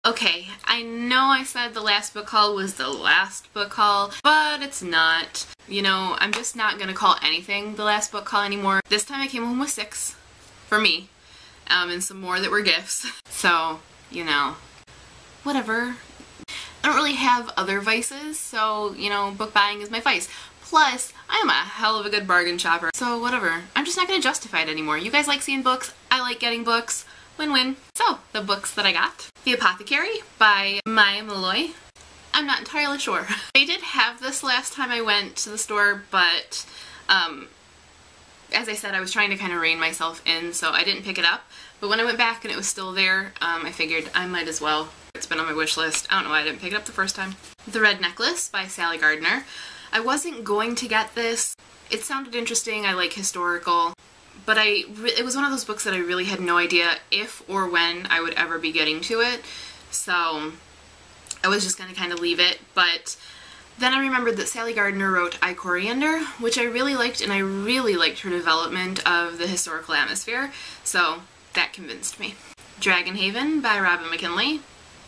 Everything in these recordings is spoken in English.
Okay, I know I said the last book haul was the last book haul, but it's not. You know, I'm just not gonna call anything the last book haul anymore. This time I came home with 6, for me, and some more that were gifts. So, you know, whatever. I don't really have other vices, so, you know, book buying is my vice. Plus, I am a hell of a good bargain shopper, so whatever. I'm just not gonna justify it anymore. You guys like seeing books, I like getting books. Win-win. So, the books that I got. The Apothecary by Willow. I'm not entirely sure. They did have this last time I went to the store, but as I said, I was trying to kind of rein myself in, so I didn't pick it up. But when I went back and it was still there, I figured I might as well. It's been on my wish list. I don't know why I didn't pick it up the first time. The Red Necklace by Sally Gardner. I wasn't going to get this. It sounded interesting. I like historical. But it was one of those books that I really had no idea if or when I would ever be getting to it. So I was just going to kind of leave it. But then I remembered that Sally Gardner wrote I, Coriander, which I really liked, and I really liked her development of the historical atmosphere. So that convinced me. Dragonhaven by Robin McKinley,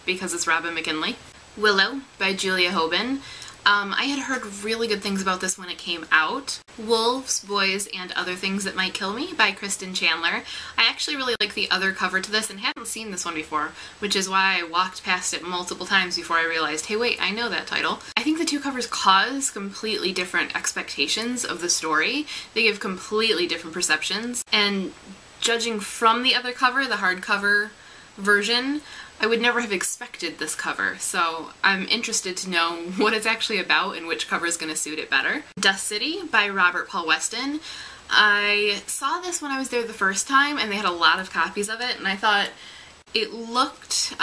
because it's Robin McKinley. Willow by Julia Hoban. I had heard really good things about this when it came out. Wolves, Boys, and Other Things That Might Kill Me by Kristen Chandler. I actually really like the other cover to this and hadn't seen this one before, which is why I walked past it multiple times before I realized, hey wait, I know that title. I think the two covers cause completely different expectations of the story. They give completely different perceptions, and judging from the other cover, the hardcover version, I would never have expected this cover, so I'm interested to know what it's actually about and which cover is going to suit it better. Dust City by Robert Paul Weston. I saw this when I was there the first time, and they had a lot of copies of it, and I thought it looked,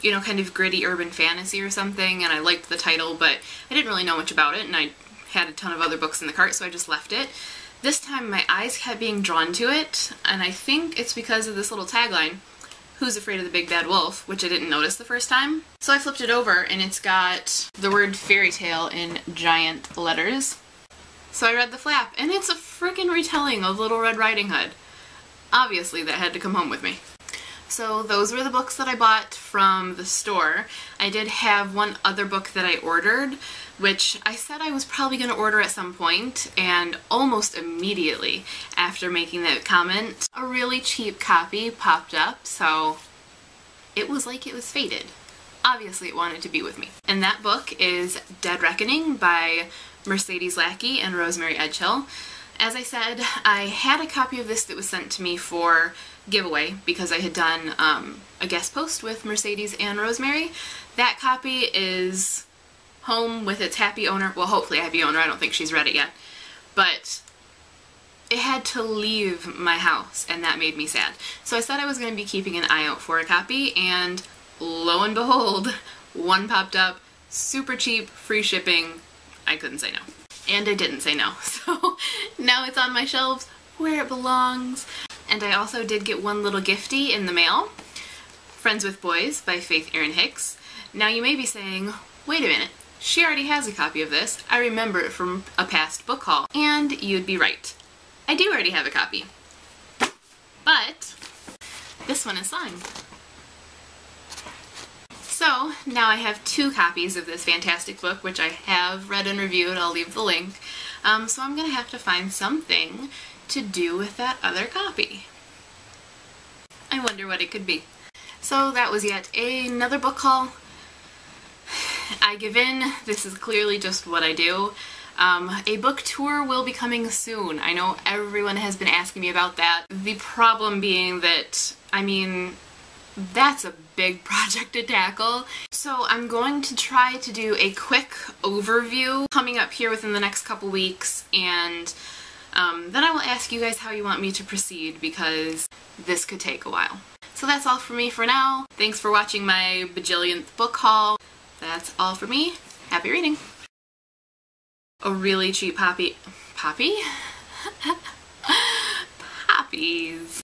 you know, kind of gritty urban fantasy or something, and I liked the title, but I didn't really know much about it, and I had a ton of other books in the cart, so I just left it. This time my eyes kept being drawn to it, and I think it's because of this little tagline, Who's Afraid of the Big Bad Wolf, which I didn't notice the first time. So I flipped it over and it's got the word fairy tale in giant letters. So I read the flap, and it's a freaking retelling of Little Red Riding Hood. Obviously that had to come home with me. So those were the books that I bought from the store. I did have one other book that I ordered, which I said I was probably going to order at some point, and almost immediately after making that comment, a really cheap copy popped up, so it was like it was fated. Obviously it wanted to be with me. And that book is Dead Reckoning by Mercedes Lackey and Rosemary Edgehill. As I said, I had a copy of this that was sent to me for giveaway because I had done a guest post with Mercedes and Rosemary. That copy is home with its happy owner. Well, hopefully a happy owner. I don't think she's read it yet. But it had to leave my house, and that made me sad. So I said I was going to be keeping an eye out for a copy, and lo and behold, one popped up, super cheap, free shipping. I couldn't say no. And I didn't say no. So now it's on my shelves where it belongs. And I also did get one little giftie in the mail. Friends with Boys by Faith Erin Hicks. Now you may be saying, wait a minute, she already has a copy of this. I remember it from a past book haul. And you'd be right. I do already have a copy. But this one is signed. So now I have 2 copies of this fantastic book, which I have read and reviewed. I'll leave the link. So I'm going to have to find something to do with that other copy. I wonder what it could be. So that was yet another book haul. I give in. This is clearly just what I do. A book tour will be coming soon. I know everyone has been asking me about that. The problem being that, I mean, that's a big project to tackle. So I'm going to try to do a quick overview coming up here within the next couple weeks, and then I will ask you guys how you want me to proceed, because this could take a while. So that's all for me for now. Thanks for watching my bajillionth book haul. That's all for me. Happy reading. A really cheap poppy. Poppy? Poppies.